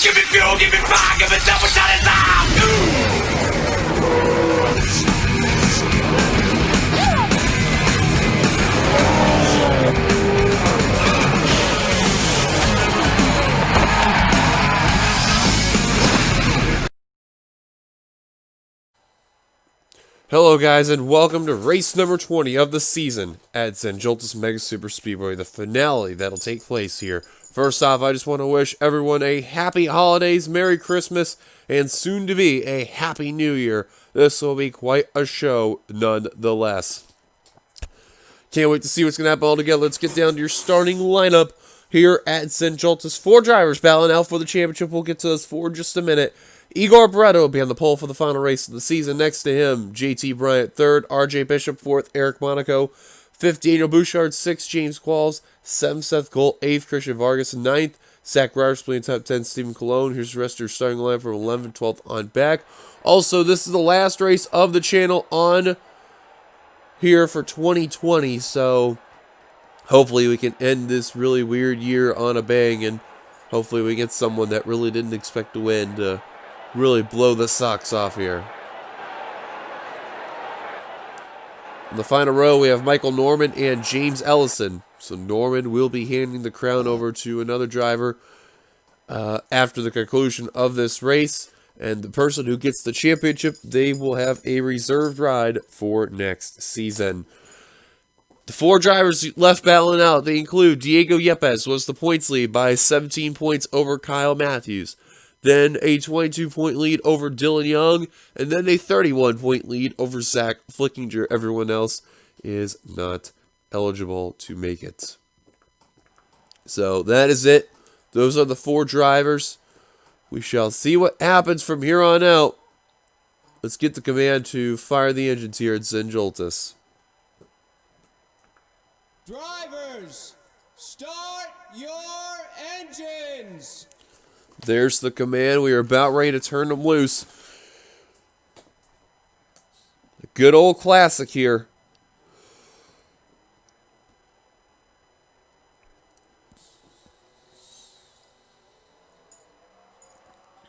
Give me fuel, give me fire, give me double shot and time. Hello guys, and welcome to race number 20 of the season at Joltis Mega Super Speedway, the finale that'll take place here. First off, I just want to wish everyone a happy holidays, Merry Christmas, and soon to be a Happy New Year. This will be quite a show nonetheless. Can't wait to see what's going to happen all together. Let's get down to your starting lineup here at Joltis. 4 drivers battling out for the championship. We'll get to those for just a minute. Igor Barretto will be on the pole for the final race of the season. Next to him, JT Bryant, 3rd, RJ Bishop, 4th, Eric Monaco, 5th, Daniel Bouchard, 6th, James Qualls, 7th, Seth Cole, 8th, Christian Vargas, 9th, Zach Ryder, playing top 10, Stephen Colon. Here's the rest of your starting line from 11th, 12th on back. Also, this is the last race of the channel on here for 2020, so hopefully we can end this really weird year on a bang, and hopefully we get someone that really didn't expect to win to really blow the socks off here. In the final row, we have Michael Norman and James Ellison. So Norman will be handing the crown over to another driver after the conclusion of this race. And the person who gets the championship, they will have a reserved ride for next season. The 4 drivers left battling out, they include Diego Yepes, was the points lead by 17 points over Kyle Matthews. Then a 22-point lead over Dylan Young, and then a 31-point lead over Zach Flickinger. Everyone else is not eligible to make it. So that is it. Those are the 4 drivers. We shall see what happens from here on out. Let's get the command to fire the engines here at Joltis. Drivers, start your engines! There's the command. We are about ready to turn them loose. A good old classic here.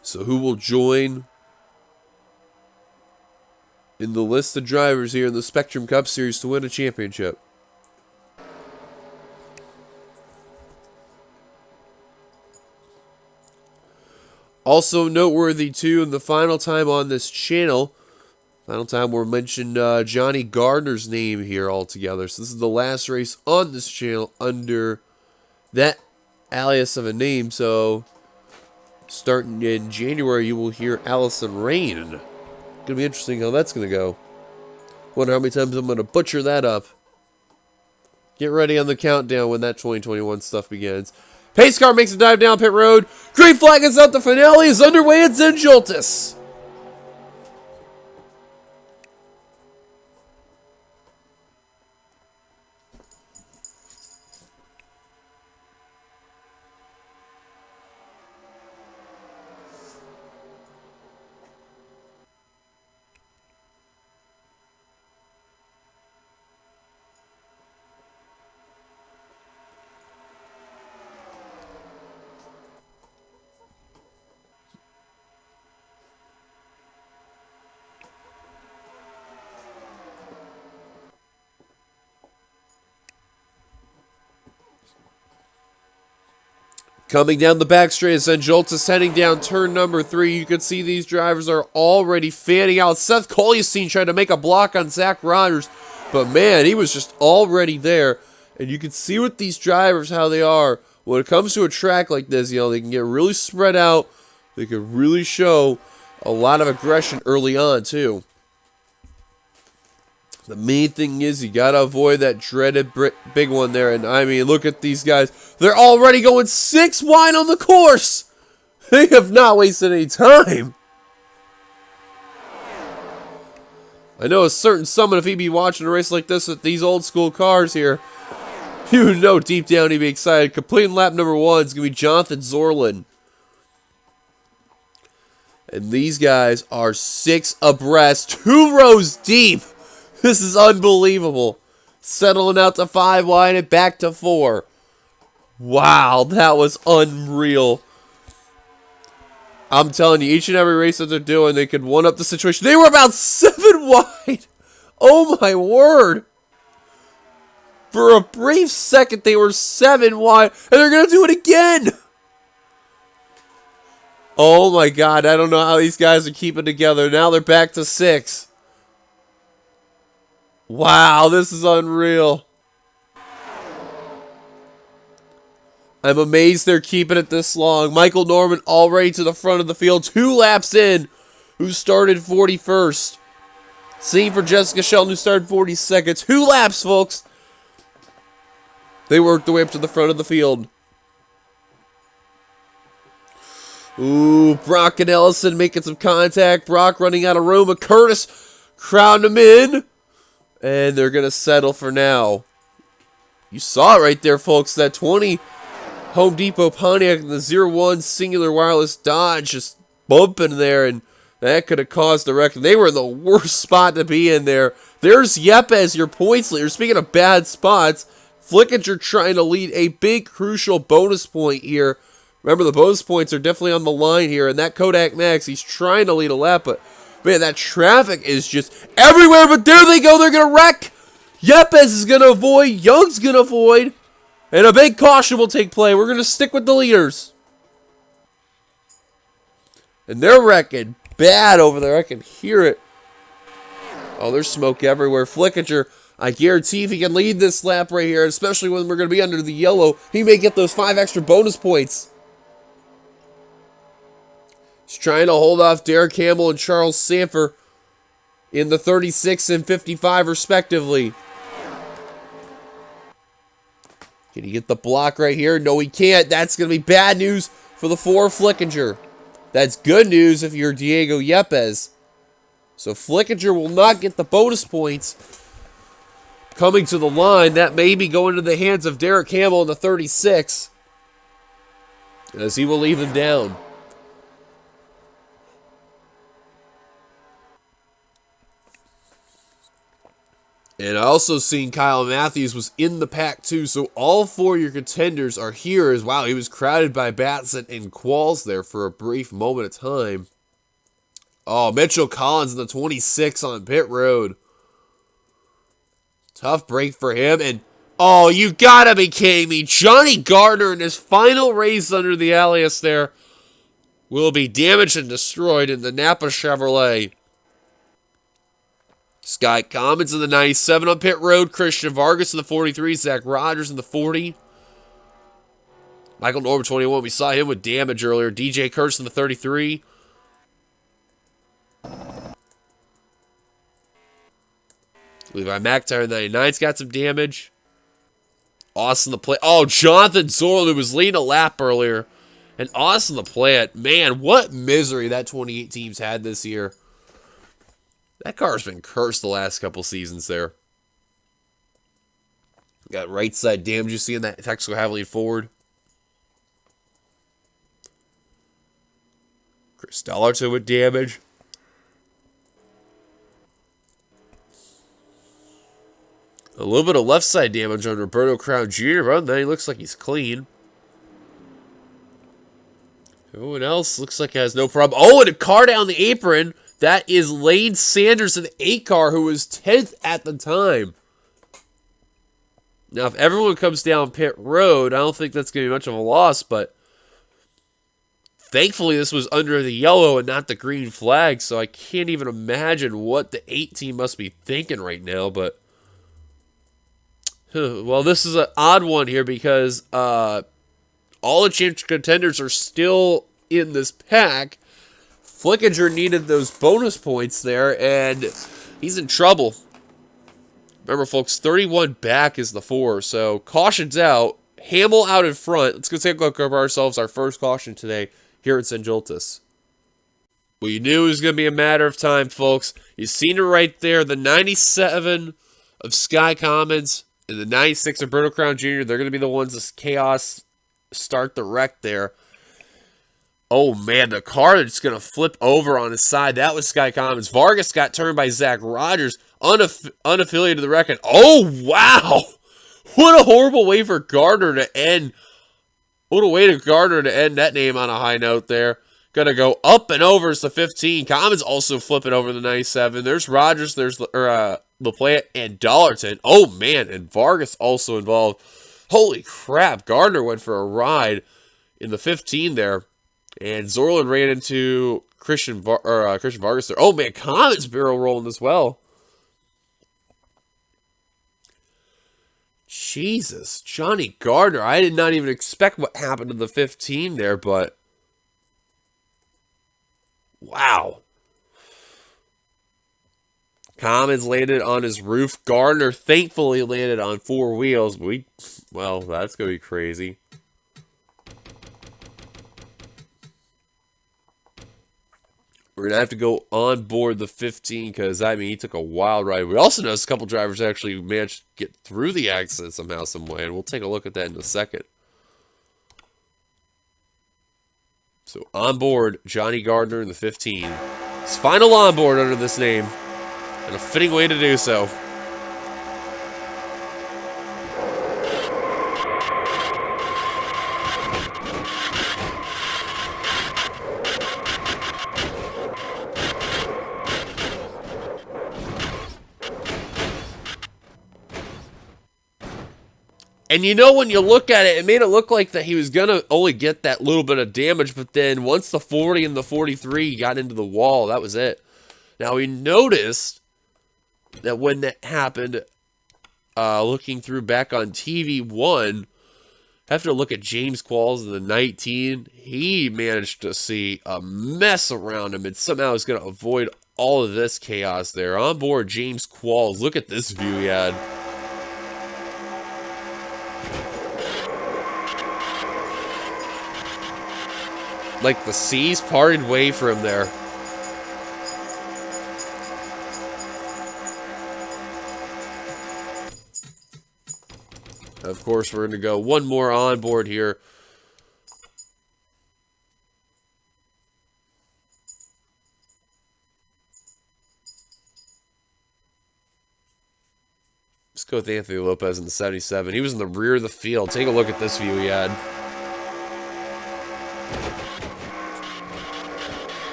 So who will join in the list of drivers here in the Spectrum Cup Series to win a championship? Also noteworthy, too, in the final time on this channel, final time we'll mention Johnny Gardner's name here altogether. So this is the last race on this channel under that alias of a name. So starting in January, you will hear Allison Rain. Going to be interesting how that's going to go. Wonder how many times I'm going to butcher that up. Get ready on the countdown when that 2021 stuff begins. Pace car makes a dive down pit road. Green flag is out. The finale is underway at Joltis. Coming down the back straight as Joltis heading down turn number 3. You can see these drivers are already fanning out. Seth Coliastine tried to make a block on Zach Rogers, but man, he was just already there. And you can see with these drivers how they are. When it comes to a track like this, you know, they can get really spread out. They can really show a lot of aggression early on, too. The main thing is you got to avoid that dreaded big one there. And, I mean, look at these guys. They're already going 6 wide on the course. They have not wasted any time. I know a certain someone, if he'd be watching a race like this with these old school cars here, you know deep down he'd be excited. Completing lap number 1 is going to be Jonathan Zorlin. And these guys are 6 abreast, 2 rows deep. This is unbelievable. Settling out to 5 wide and back to 4. Wow, that was unreal. I'm telling you, each and every race that they're doing, they could one-up the situation. They were about 7 wide. Oh, my word. For a brief second, they were 7 wide, and they're going to do it again. Oh, my God. I don't know how these guys are keeping together. Now they're back to 6. Wow, this is unreal. I'm amazed they're keeping it this long. Michael Norman already to the front of the field. 2 laps in, who started 41st. Same for Jessica Shelton, who started 42nd. 2 laps, folks. They worked their way up to the front of the field. Ooh, Brock and Ellison making some contact. Brock running out of room. But Curtis crowding him in. And they're going to settle for now. You saw it right there, folks. That 20 Home Depot Pontiac and the 01 Singular Wireless Dodge just bumping there. And that could have caused a wreck. They were in the worst spot to be in there. There's Yepes, your points leader. Speaking of bad spots, Flickinger trying to lead a big, crucial bonus point here. Remember, the bonus points are definitely on the line here. And that Kodak Max, he's trying to lead a lap. But, man, that traffic is just everywhere. But there they go. They're going to wreck. Yepes is going to avoid. Young's going to avoid. And a big caution will take play. We're going to stick with the leaders. And they're wrecking bad over there. I can hear it. Oh, there's smoke everywhere. Flickinger, I guarantee if he can lead this lap right here, especially when we're going to be under the yellow, he may get those 5 extra bonus points. He's trying to hold off Derek Campbell and Charles Sanford in the 36 and 55 respectively. Can he get the block right here? No, he can't. That's going to be bad news for the 4 Flickinger. That's good news if you're Diego Yepes. So Flickinger will not get the bonus points. Coming to the line, that may be going to the hands of Derek Campbell in the 36. As he will leave them down. And I also seen Kyle Matthews was in the pack too, so all 4 of your contenders are here as wow, he was crowded by Batson and Qualls there for a brief moment of time. Oh, Mitchell Collins in the 26 on pit road. Tough break for him, and oh, you gotta be kidding me. Johnny Gardner in his final race under the alias there will be damaged and destroyed in the Napa Chevrolet. Sky Commons in the 97 on pit road. Christian Vargas in the 43. Zach Rogers in the 40. Michael Norman 21. We saw him with damage earlier. DJ Kurtz in the 33. Levi McIntyre in the 99's got some damage. Austin the Plant. Oh, Jonathan Zorl, who was leading a lap earlier. And Austin the Plant. Man, what misery that 28 team's had this year. That car's been cursed the last couple seasons there. Got right side damage you see in that Texaco Havoline Ford. Chris Dollarton with damage. A little bit of left side damage on Roberto Crown Jr., but then he looks like he's clean. Everyone else looks like he has no problem. Oh, and a car down the apron. That is Lane Sanders in the 8 car, who was 10th at the time. Now, if everyone comes down pit road, I don't think that's going to be much of a loss, but thankfully this was under the yellow and not the green flag, so I can't even imagine what the 8 team must be thinking right now, but well, this is an odd one here because all the championship contenders are still in this pack. Flickinger needed those bonus points there, and he's in trouble. Remember, folks, 31 back is the 4, so caution's out. Hamill out in front. Let's go take a look at ourselves, our first caution today here at St. Joltis. Well, you knew it was going to be a matter of time, folks. You've seen it right there. The 97 of Sky Commons and the 96 of Roberto Crown Jr., they're going to be the ones that chaos start the wreck there. Oh, man, the car that's going to flip over on his side, that was Sky Commons. Vargas got turned by Zach Rogers, unaffiliated to the wreck. Oh, wow. What a horrible way for Gardner to end. What a way to Gardner to end that name on a high note there. Gonna go up and over is the 15. Commons also flipping over the 97. There's Rogers, there's LaPlante, and Dollarton. Oh, man, and Vargas also involved. Holy crap, Gardner went for a ride in the 15 there. And Zorlin ran into Christian Vargas there. Oh, man, Commons barrel rolling as well. Jesus, Johnny Gardner. I did not even expect what happened to the 15 there, but wow. Commons landed on his roof. Gardner thankfully landed on 4 wheels. Well, that's going to be crazy. We're going to have to go on board the 15 because, I mean, he took a wild ride. We also noticed a couple drivers actually managed to get through the accident somehow, some way, and we'll take a look at that in a second. So, on board, Johnny Gardner in the 15. His final on board under this name, and a fitting way to do so. And you know, when you look at it, it made it look like that he was going to only get that little bit of damage, but then once the 40 and the 43 got into the wall, that was it. Now, we noticed that when that happened, looking through back on TV1, after a look at James Qualls in the 19, he managed to see a mess around him and somehow is going to avoid all of this chaos there. On board James Qualls, look at this view he had. Like the seas parted way for him there. Of course, we're going to go one more on board here. Let's go with Anthony Lopez in the 77. He was in the rear of the field. Take a look at this view he had.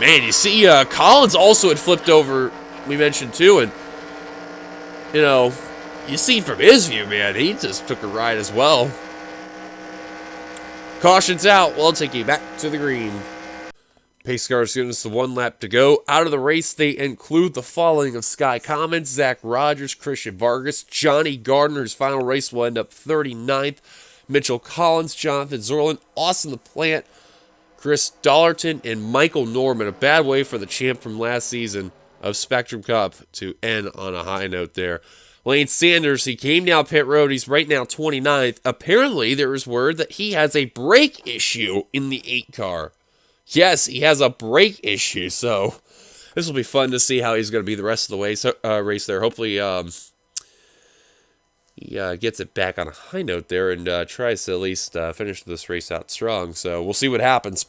Man, you see, Collins also had flipped over, we mentioned too, and, you know, you see from his view, man, he just took a ride as well. Caution's out. We'll take you back to the green. Pace cars giving us the 1 lap to go. Out of the race, they include the following of Sky Commons, Zach Rogers, Christian Vargas, Johnny Gardner's final race will end up 39th, Mitchell Collins, Jonathan Zorlin, Austin LaPlante, Chris Dollarton, and Michael Norman. A bad way for the champ from last season of Spectrum Cup to end on a high note there. Lane Sanders, he came down pit road. He's right now 29th. Apparently, there is word that he has a brake issue in the 8 car. Yes, he has a brake issue, so this will be fun to see how he's going to be the rest of the race there. Hopefully, he gets it back on a high note there and tries to at least finish this race out strong. So we'll see what happens.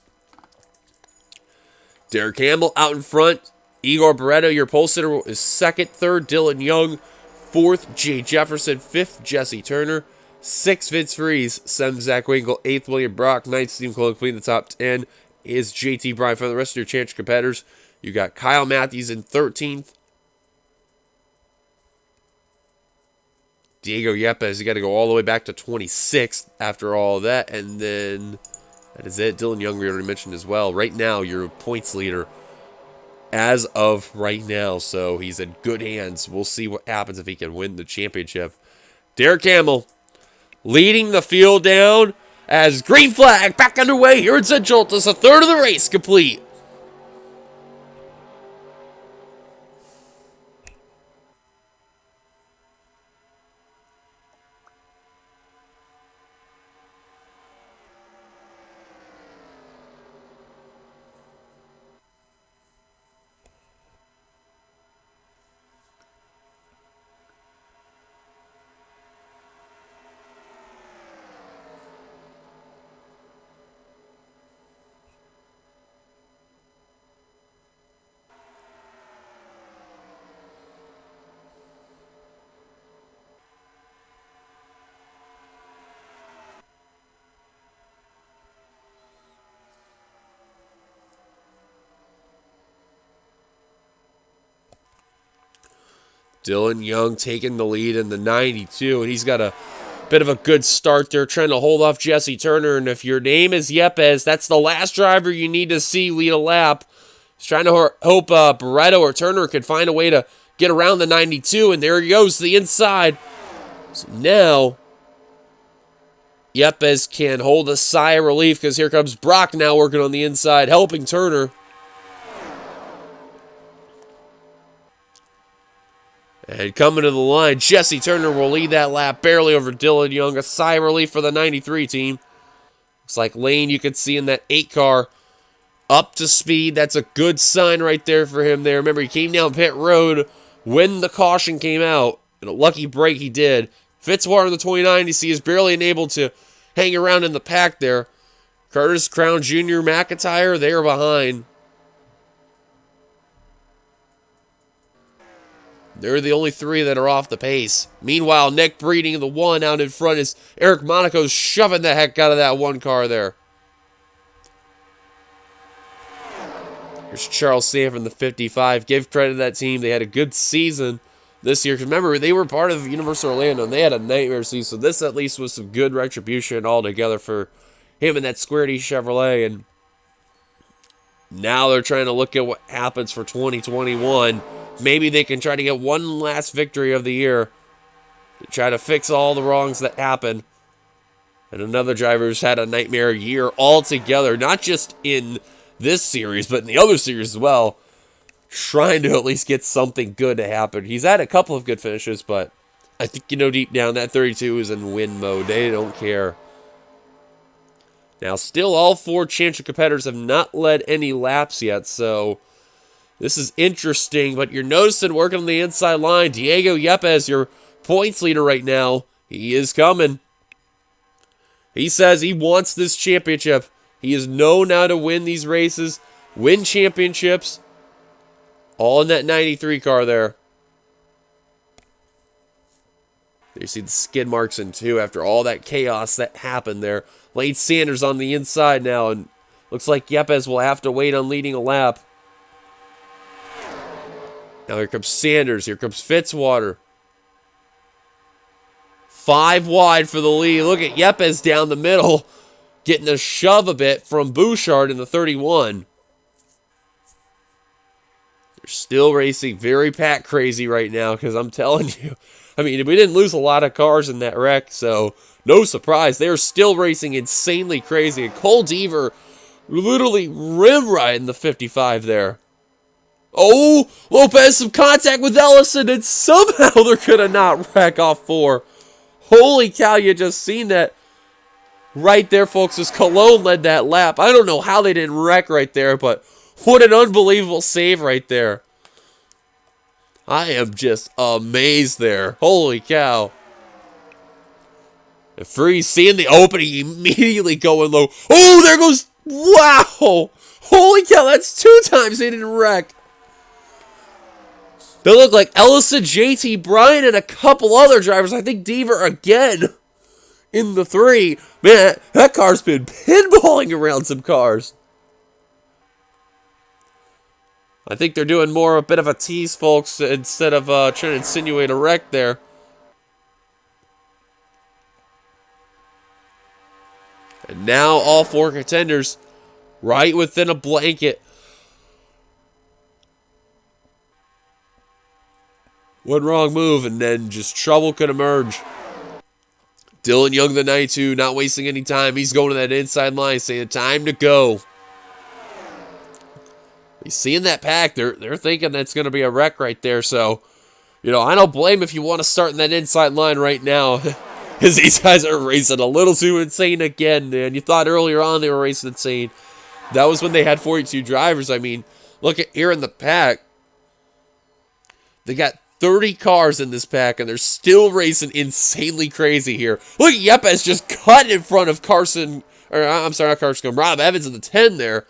Derek Campbell out in front. Igor Barreto, your pole sitter, is second. Third, Dylan Young. Fourth, Jay Jefferson. Fifth, Jesse Turner. Sixth, Vince Freeze. Seventh, Zach Winkle. Eighth, William Brock. Ninth, Steve Cole. Completing the top 10 is JT Bryan. For the rest of your chance competitors, you got Kyle Matthews in 13th. Diego Yepes, you got to go all the way back to 26th after all of that. And then that is it. Dylan Young, we already mentioned as well. Right now, your points leader as of right now. So he's in good hands. We'll see what happens if he can win the championship. Derek Campbell leading the field down as green flag back underway here at St. Joltis. A third of the race complete. Dylan Young taking the lead in the 92, and he's got a bit of a good start there, trying to hold off Jesse Turner. And if your name is Yepes, that's the last driver you need to see lead a lap. He's trying to hope Barretto or Turner can find a way to get around the 92, and there he goes to the inside. So now, Yepes can hold a sigh of relief because here comes Brock now working on the inside, helping Turner. And coming to the line, Jesse Turner will lead that lap barely over Dylan Young. A sigh of relief for the 93 team. Looks like Lane, you can see in that 8 car, up to speed. That's a good sign right there for him there. Remember, he came down pit road when the caution came out. And a lucky break he did. Fitzwater in the 29, you see, is barely enabled to hang around in the pack there. Curtis Crown Jr., McIntyre, they are behind. They're the only 3 that are off the pace. Meanwhile, Nick Breeding, the 1 out in front, is Eric Monaco shoving the heck out of that 1 car there. Here's Charles Sanford, the 55. Give credit to that team. They had a good season this year. Remember, they were part of Universal Orlando, and they had a nightmare season. So this at least was some good retribution altogether for him and that Square D Chevrolet. And now they're trying to look at what happens for 2021. Maybe they can try to get one last victory of the year to try to fix all the wrongs that happened. And another driver who's had a nightmare year altogether, not just in this series, but in the other series as well, trying to at least get something good to happen. He's had a couple of good finishes, but I think, deep down, that 32 is in win mode. They don't care. Now, still all 4 championship competitors have not led any laps yet, so this is interesting, but you're noticing working on the inside line, Diego Yepes, your points leader right now. He is coming. He says he wants this championship. He is known how to win these races, win championships, all in that 93 car there. You see the skid marks in 2 after all that chaos that happened there. Lane Sanders on the inside now, and looks like Yepes will have to wait on leading a lap. Now here comes Sanders. Here comes Fitzwater. 5 wide for the lead. Look at Yepes down the middle, getting a shove a bit from Bouchard in the 31. They're still racing very pack crazy right now because I'm telling you, we didn't lose a lot of cars in that wreck, so no surprise. They're still racing insanely crazy. And Cole Deaver literally rim riding the 55 there. Oh, Lopez some contact with Ellison, and somehow they're going to not wreck off 4. Holy cow, you just seen that right there, folks, as Cologne led that lap. I don't know how they didn't wreck right there, but what an unbelievable save right there. I am just amazed there. Holy cow. And Freeze seeing the opening, immediately going low. Oh, there goes, wow. Holy cow, that's 2 times they didn't wreck. They look like Ellison, JT Bryan, and a couple other drivers. I think Deaver again in the 3. Man, that car's been pinballing around some cars. I think they're doing more a bit of a tease, folks, instead of trying to insinuate a wreck there. And now all 4 contenders right within a blanket. One wrong move, and then just trouble could emerge. Dylan Young, the 92, not wasting any time. He's going to that inside line, saying time to go. He's seeing that pack. They're thinking that's going to be a wreck right there. So, I don't blame if you want to start in that inside line right now. Because these guys are racing a little too insane again, man. You thought earlier on they were racing insane. That was when they had 42 drivers. Look at here in the pack. They got 30 cars in this pack, and they're still racing insanely crazy here. Look at Yepes just cut in front of Rob Evans in the 10 there.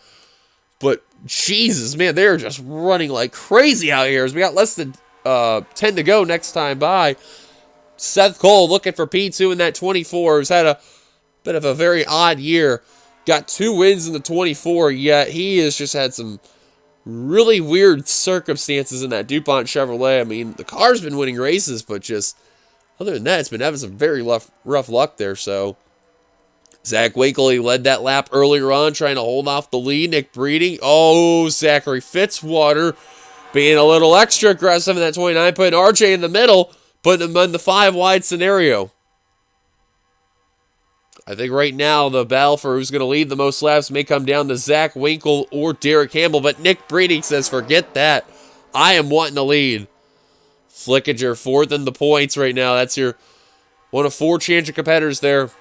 But, Jesus, man, they're just running like crazy out here. As we got less than 10 to go next time by. Seth Cole looking for P2 in that 24. Who's had a bit of a very odd year. Got 2 wins in the 24, yet he has just had some really weird circumstances in that DuPont Chevrolet. I mean, the car's been winning races, but just other than that, it's been having some very rough luck there. So Zach Winkle, he led that lap earlier on, trying to hold off the lead. Nick Breeding. Oh, Zachary Fitzwater being a little extra aggressive in that 29, putting RJ in the middle, putting him in the 5-wide scenario. I think right now the battle for who's going to lead the most laps may come down to Zach Winkle or Derek Campbell, but Nick Breeding says, forget that. I am wanting to lead. Flickinger fourth in the points right now. That's your one of 4 championship competitors there.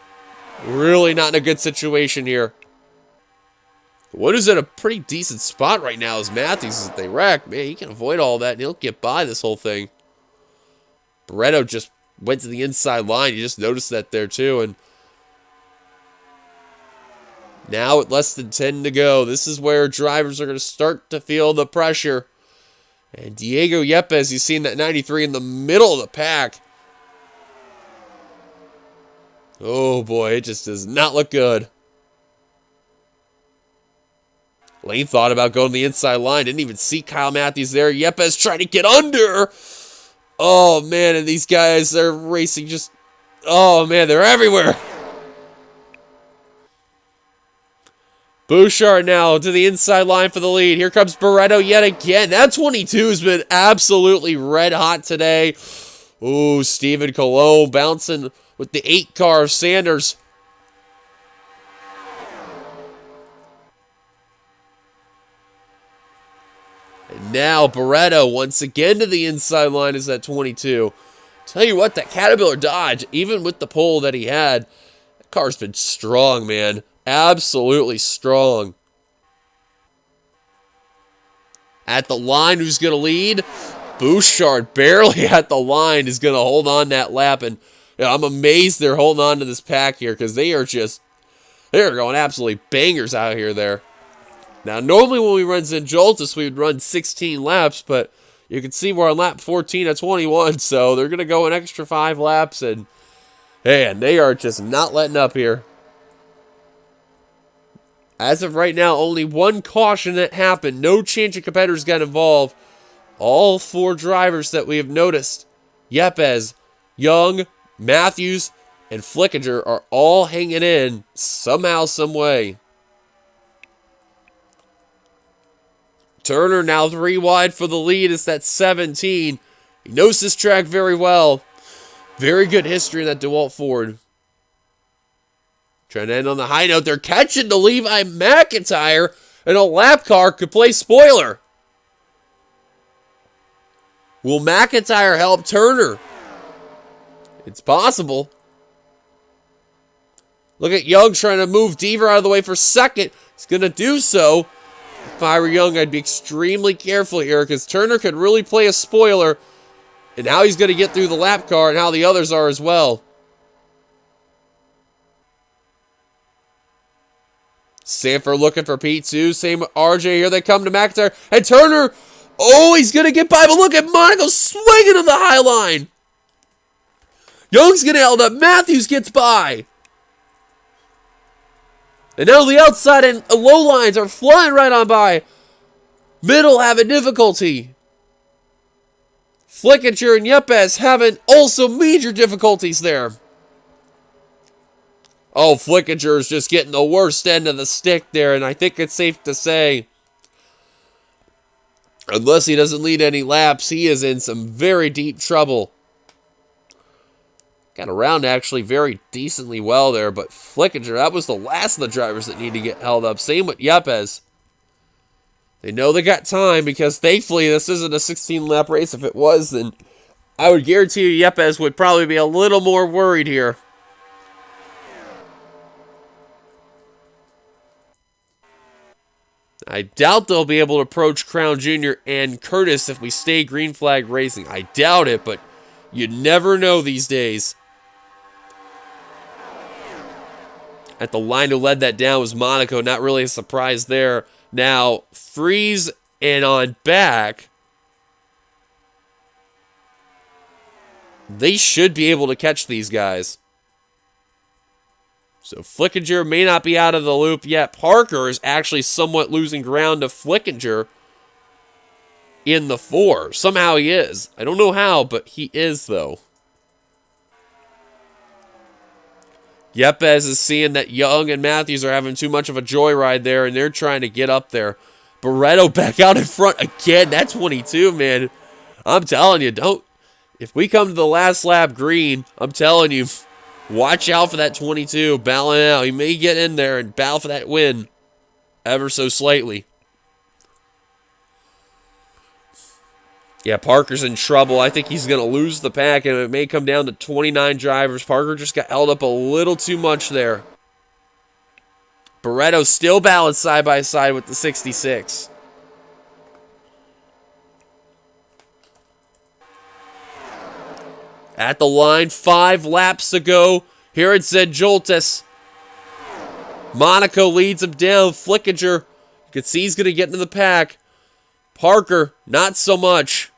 Really not in a good situation here. Wood is at a pretty decent spot right now as Matthews, as they wreck. Man, he can avoid all that and he'll get by this whole thing. Barretto just went to the inside line. You just noticed that there too. And now with less than 10 to go, this is where drivers are going to start to feel the pressure. And Diego Yepes, you've seen that 93 in the middle of the pack. Oh boy, it just does not look good. Lane thought about going to the inside line. Didn't even see Kyle Matthews there. Yepes trying to get under. Oh man, and these guys are racing just... Oh man, they're everywhere. Bouchard now to the inside line for the lead. Here comes Barretto yet again. That 22 has been absolutely red hot today. Ooh, Stephen Colon bouncing with the 8 car of Sanders. And now Barretto once again to the inside line is that 22. Tell you what, that Caterpillar Dodge, even with the pole that he had, that car's been strong, man. Absolutely strong. At the line, who's going to lead? Bouchard, barely at the line, is going to hold on that lap. And I'm amazed they're holding on to this pack here because they're going absolutely bangers out here there. Now, normally when we run Joltis, we would run 16 laps, but you can see we're on lap 14 at 21, so they're going to go an extra 5 laps, and man, they are just not letting up here. As of right now, only 1 caution that happened. No change of competitors got involved. All 4 drivers that we have noticed, Yepes, Young, Matthews, and Flickinger, are all hanging in somehow, some way. Turner now 3 wide for the lead. It's that 17. He knows this track very well. Very good history in that DeWalt Ford. Trying to end on the high note. They're catching the Levi McIntyre, and a lap car could play spoiler. Will McIntyre help Turner? It's possible. Look at Young trying to move Deaver out of the way for second. He's going to do so. If I were Young, I'd be extremely careful here because Turner could really play a spoiler and how he's going to get through the lap car and how the others are as well. Sanford looking for P2. Same with RJ. Here they come to McIntyre. And Turner, oh, he's going to get by, but look at Monaco swinging to the high line. Young's going to hold up. Matthews gets by. And now the outside and low lines are flying right on by. Middle having difficulty. Flickinger and Yepes having also major difficulties there. Oh, Flickinger is just getting the worst end of the stick there, and I think it's safe to say, unless he doesn't lead any laps, he is in some very deep trouble. Got around actually very decently well there, but Flickinger, that was the last of the drivers that need to get held up. Same with Yepes. They know they got time because thankfully this isn't a 16-lap race. If it was, then I would guarantee you Yepes would probably be a little more worried here. I doubt they'll be able to approach Crown Jr. and Curtis if we stay green flag racing. I doubt it, but you never know these days. At the line who led that down was Monaco. Not really a surprise there. Now, Freeze and on back, they should be able to catch these guys. So Flickinger may not be out of the loop yet. Parker is actually somewhat losing ground to Flickinger in the 4. Somehow he is. I don't know how, but he is, though. Yepes is seeing that Young and Matthews are having too much of a joyride there, and they're trying to get up there. Barretto back out in front again. That 22, man. I'm telling you, don't. If we come to the last lap green, I'm telling you, watch out for that 22 battling out. He may get in there and battle for that win ever so slightly. Yeah, Parker's in trouble. I think he's going to lose the pack, and it may come down to 29 drivers. Parker just got held up a little too much there. Barretto still balanced side by side with the 66. At the line, 5 laps to go. Here it's Joltis. Monaco leads him down. Flickinger, you can see he's going to get into the pack. Parker, not so much.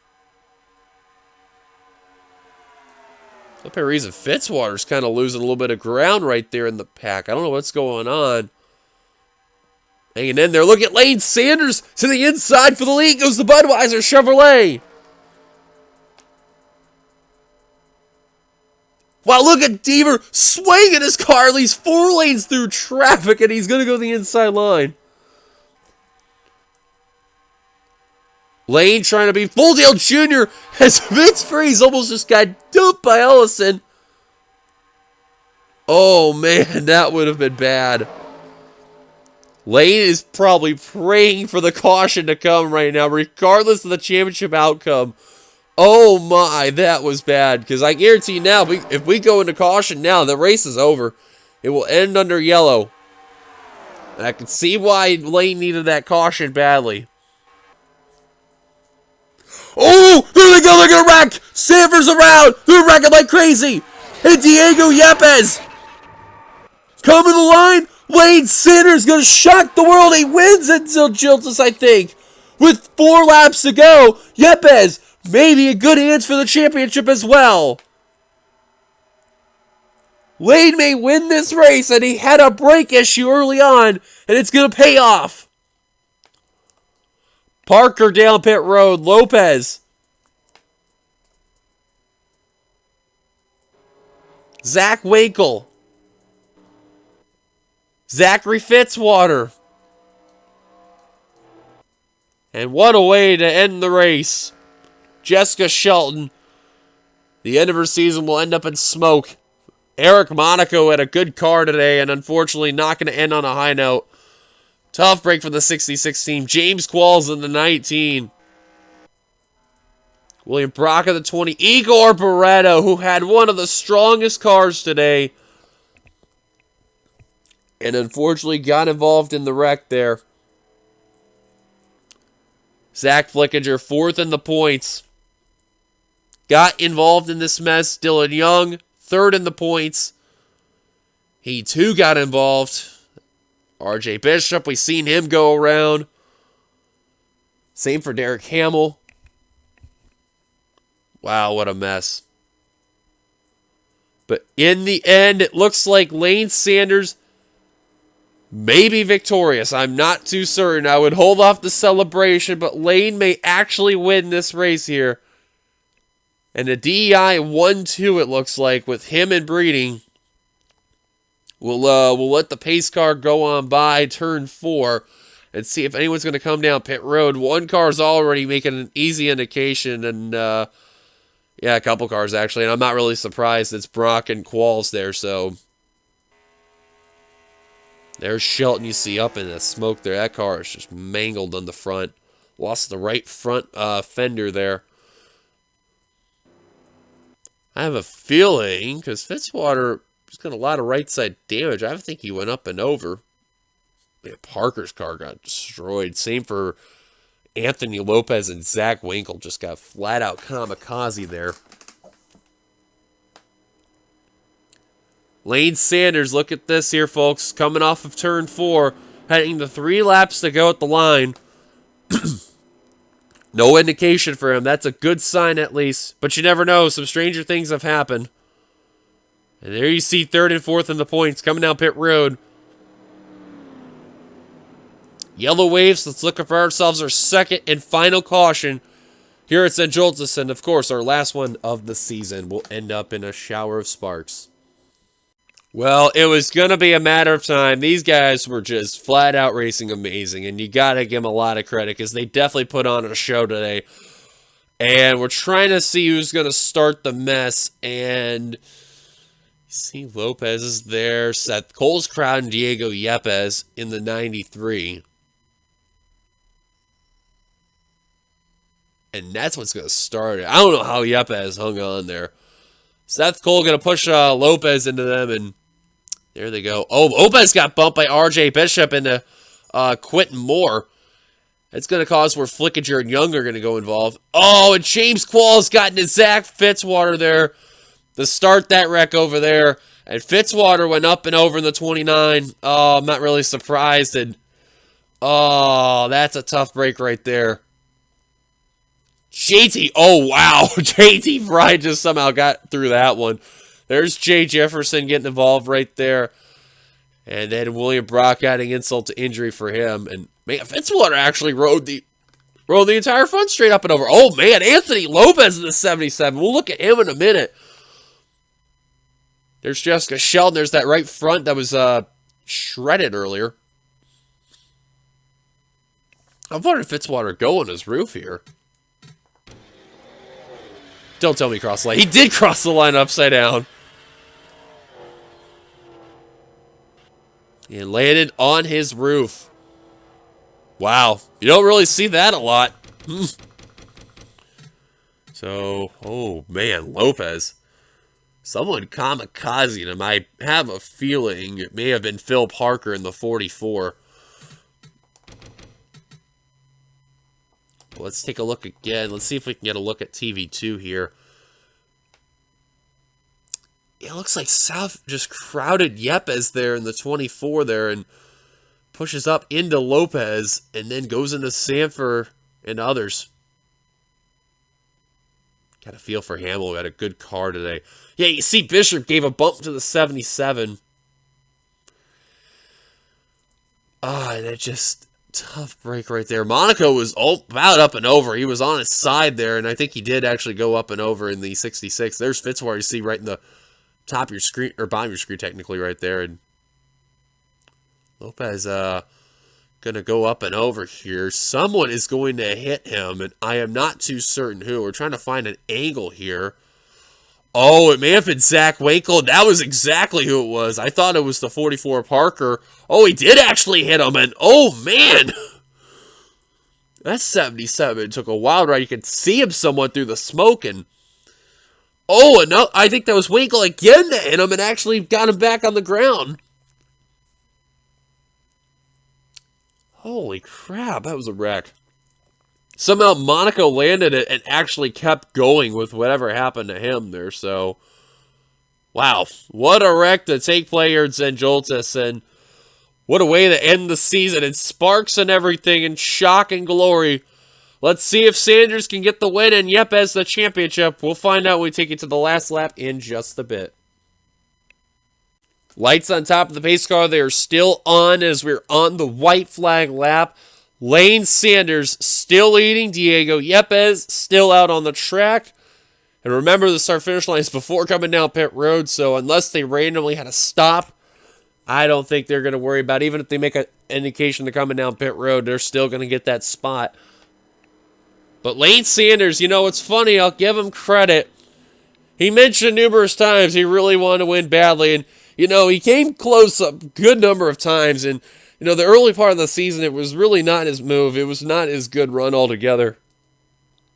Up here, reason Fitzwater's kind of losing a little bit of ground right there in the pack. I don't know what's going on. Hanging in there. Look at Lane Sanders to the inside for the lead. Goes the Budweiser Chevrolet. Wow, look at Deaver swinging his car. At least 4 lanes through traffic, and he's going to go the inside line. Lane trying to be Fulldale Jr. as Vince Freeze almost just got duped by Ellison. Oh, man, that would have been bad. Lane is probably praying for the caution to come right now, regardless of the championship outcome. Oh, my, that was bad. Because I guarantee you now, if we go into caution now, the race is over. It will end under yellow. And I can see why Lane needed that caution badly. Oh, there they go, they're going to wreck. Sanford's around. They're wrecking like crazy. And Diego Yepes. Coming to the line. Lane Sanders going to shock the world. He wins until Joltis, I think. With 4 laps to go. Yepes, maybe a good chance for the championship as well. Lane may win this race, and he had a brake issue early on, and it's going to pay off. Parker down pit road. Lopez. Zach Winkle. Zachary Fitzwater. And what a way to end the race. Jessica Shelton. The end of her season will end up in smoke. Eric Monaco had a good car today, and unfortunately not going to end on a high note. Tough break for the 66 team. James Qualls in the 19. William Braca, the 20. Igor Barretto, who had one of the strongest cars today. And unfortunately got involved in the wreck there. Zach Flickinger, 4th in the points. Got involved in this mess. Dylan Young, 3rd in the points. He too got involved. RJ Bishop, we've seen him go around. Same for Derek Hamill. Wow, what a mess. But in the end, it looks like Lane Sanders may be victorious. I'm not too certain. I would hold off the celebration, but Lane may actually win this race here. And the DEI 1-2, it looks like, with him and Breeding. We'll let the pace car go on by turn 4 and see if anyone's going to come down pit road. One car's already making an easy indication, and yeah, a couple cars actually. And I'm not really surprised it's Brock and Qualls there. So there's Shelton. You see up in the smoke there. That car is just mangled on the front. Lost the right front fender there. I have a feeling because Fitzwater. He's got a lot of right side damage. I think he went up and over. Man, Parker's car got destroyed. Same for Anthony Lopez and Zach Winkle. Just got flat out kamikaze there. Lane Sanders, look at this here, folks. Coming off of turn 4. Heading to 3 laps to go at the line. No indication for him. That's a good sign at least. But you never know. Some stranger things have happened. And there you see 3rd and 4th in the points coming down pit road. Yellow waves. Let's look for ourselves our second and final caution here at St. Joltis, and of course, our last one of the season will end up in a shower of sparks. Well, it was going to be a matter of time. These guys were just flat out racing amazing, and you got to give them a lot of credit because they definitely put on a show today. And we're trying to see who's going to start the mess, and see Lopez is there, Seth Cole's crowd, and Diego Yepes in the 93. And that's what's going to start it. I don't know how Yepes hung on there. Seth Cole going to push Lopez into them, and there they go. Oh, Lopez got bumped by RJ Bishop into Quentin Moore. It's going to cause where Flickinger and Young are going to go involved. Oh, and James Quall's gotten to Zach Fitzwater there to start that wreck over there. And Fitzwater went up and over in the 29. Oh, I'm not really surprised. And oh, that's a tough break right there. JT, oh wow, JT Bryan just somehow got through that one. There's Jay Jefferson getting involved right there. And then William Brock adding insult to injury for him. And man, Fitzwater actually rode the entire front straight up and over. Oh man, Anthony Lopez in the 77. We'll look at him in a minute. There's Jessica Sheldon. There's that right front that was shredded earlier. I'm wondering if Fitzwater go on his roof here. Don't tell me he crossed the line. He did cross the line upside down. And landed on his roof. Wow. You don't really see that a lot. So, oh man, Lopez. Someone kamikazed him. I have a feeling it may have been Phil Parker in the 44. Let's take a look again. Let's see if we can get a look at TV2 here. It looks like South just crowded Yepes there in the 24 there and pushes up into Lopez and then goes into Sanford and others. Got a feel for Hamill. We had a good car today. Yeah, you see Bishop gave a bump to the 77. And it just... tough break right there. Monaco was about up and over. He was on his side there, and I think he did actually go up and over in the 66. There's Fitzwater, you see right in the top of your screen, or bottom of your screen technically right there. And Lopez going to go up and over here. Someone is going to hit him, and I am not too certain who. We're trying to find an angle here. Oh, it may have been Zach Winkle. That was exactly who it was. I thought it was the 44 Parker. Oh, he did actually hit him, and oh, man. That's 77. It took a wild ride. You could see him somewhat through the smoke, and oh, no, I think that was Winkle again that hit him and actually got him back on the ground. Holy crap, that was a wreck. Somehow Monaco landed it and actually kept going with whatever happened to him there. So, wow. What a wreck to take place here at St. Joltis. And what a way to end the season. And sparks and everything and shock and glory. Let's see if Sanders can get the win and Yepes the championship. We'll find out when we take it to the last lap in just a bit. Lights on top of the pace car. They are still on as we're on the white flag lap. Lane Sanders still leading. Diego Yepes still out on the track. And remember, the start-finish line is before coming down pit road, so unless they randomly had to stop, I don't think they're going to worry about it. Even if they make an indication they're coming down pit road, they're still going to get that spot. But Lane Sanders, you know, it's funny. I'll give him credit. He mentioned numerous times he really wanted to win badly, and, you know, he came close a good number of times, and you know, the early part of the season, it was really not his move. It was not his good run altogether.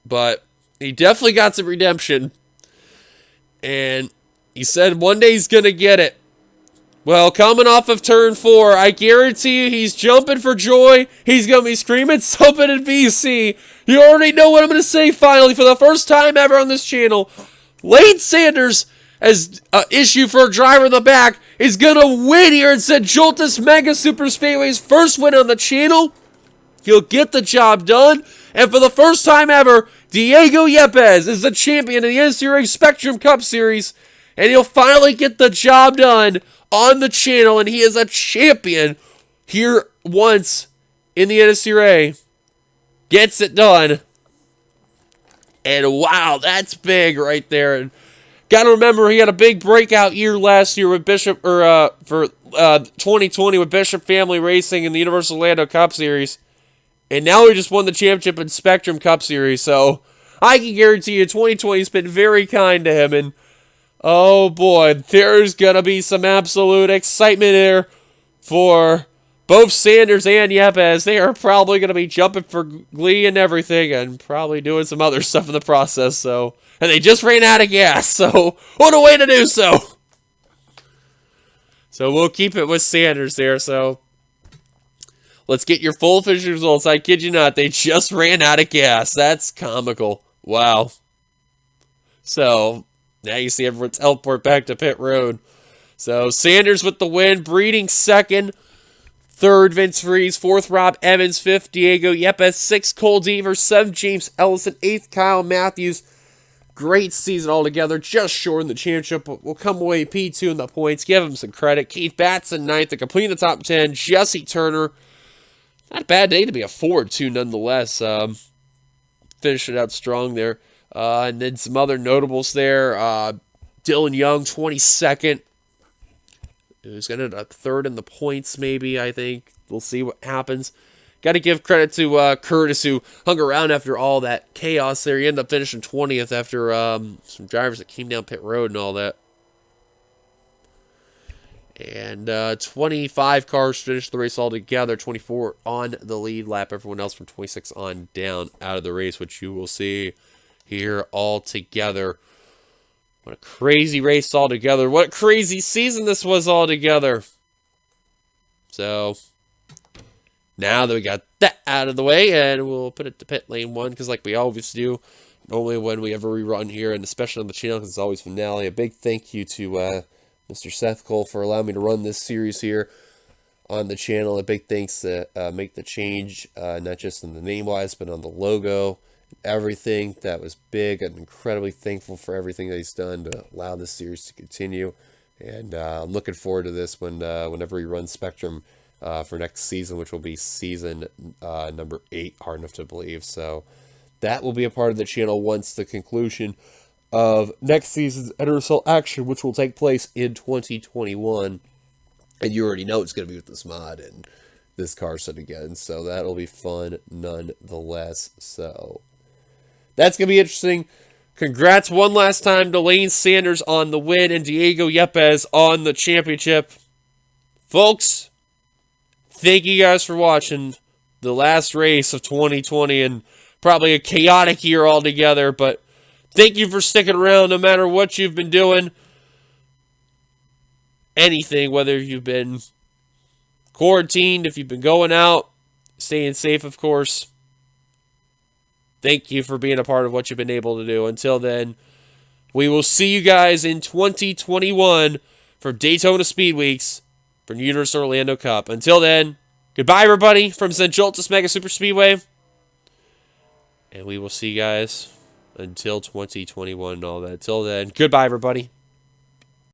But he definitely got some redemption. And he said one day he's going to get it. Well, coming off of turn 4, I guarantee you he's jumping for joy. He's going to be screaming something in BC. You already know what I'm going to say finally for the first time ever on this channel. Lane Sanders, as an issue for a driver in the back, is going to win here at St. Joltis Mega Super Speedway's first win on the channel. He'll get the job done. And for the first time ever, Diego Yepes is the champion in the NNSCRA Spectrum Cup Series. And he'll finally get the job done on the channel. And he is a champion here once in the NNSCRA. Gets it done. And wow, that's big right there. And got to remember, he had a big breakout year last year with Bishop, or for 2020 with Bishop Family Racing in the Universal Orlando Cup Series. And now he just won the championship in Spectrum Cup Series. So I can guarantee you 2020 has been very kind to him. And oh boy, there's going to be some absolute excitement here for both Sanders and Yepes. They are probably going to be jumping for glee and everything, and probably doing some other stuff in the process. So, and they just ran out of gas, so what a way to do so. So we'll keep it with Sanders there. So let's get your full official results. I kid you not, they just ran out of gas. That's comical. Wow. So now you see everyone teleport back to pit road. So Sanders with the win, Breeding second. Third, Vince Freeze. Fourth, Rob Evans. Fifth, Diego Yepes. Sixth, Cole Deaver. Seventh, James Ellison. Eighth, Kyle Matthews. Great season altogether. Just short in the championship, but will come away P2 in the points. Give him some credit. Keith Batson, ninth, to complete the top 10. Jesse Turner. Not a bad day to be a 4-2 nonetheless. Finished it out strong there. And then some other notables there. Dylan Young, 22nd. Who's going to end up third in the points, maybe, I think. We'll see what happens. Got to give credit to Curtis, who hung around after all that chaos there. He ended up finishing 20th after some drivers that came down pit road and all that. And 25 cars finished the race all together. 24 on the lead lap. Everyone else from 26 on down out of the race, which you will see here all together. What a crazy race altogether. What a crazy season this was altogether. So, now that we got that out of the way, and we'll put it to pit lane 1, because like we always do, normally when we ever rerun here, and especially on the channel, because it's always finale, a big thank you to Mr. Seth Cole for allowing me to run this series here on the channel. A big thanks to make the change, not just in the name-wise, but on the logo. Everything that was big. I'm incredibly thankful for everything that he's done to allow this series to continue, and I'm looking forward to this whenever we run Spectrum for next season, which will be season number 8, hard enough to believe. So that will be a part of the channel once the conclusion of next season's NRSL action, which will take place in 2021, and you already know it's going to be with this mod and this car set again, so that'll be fun nonetheless. So that's going to be interesting. Congrats one last time to Lane Sanders on the win and Diego Yepes on the championship. Folks, thank you guys for watching the last race of 2020, and probably a chaotic year altogether, but thank you for sticking around no matter what you've been doing. Anything, whether you've been quarantined, if you've been going out, staying safe, of course. Thank you for being a part of what you've been able to do. Until then, we will see you guys in 2021 for Daytona Speed Weeks for Universal Orlando Cup. Until then, goodbye, everybody, from Joltis Mega Super Speedway. And we will see you guys until 2021 and all that. Until then, goodbye, everybody.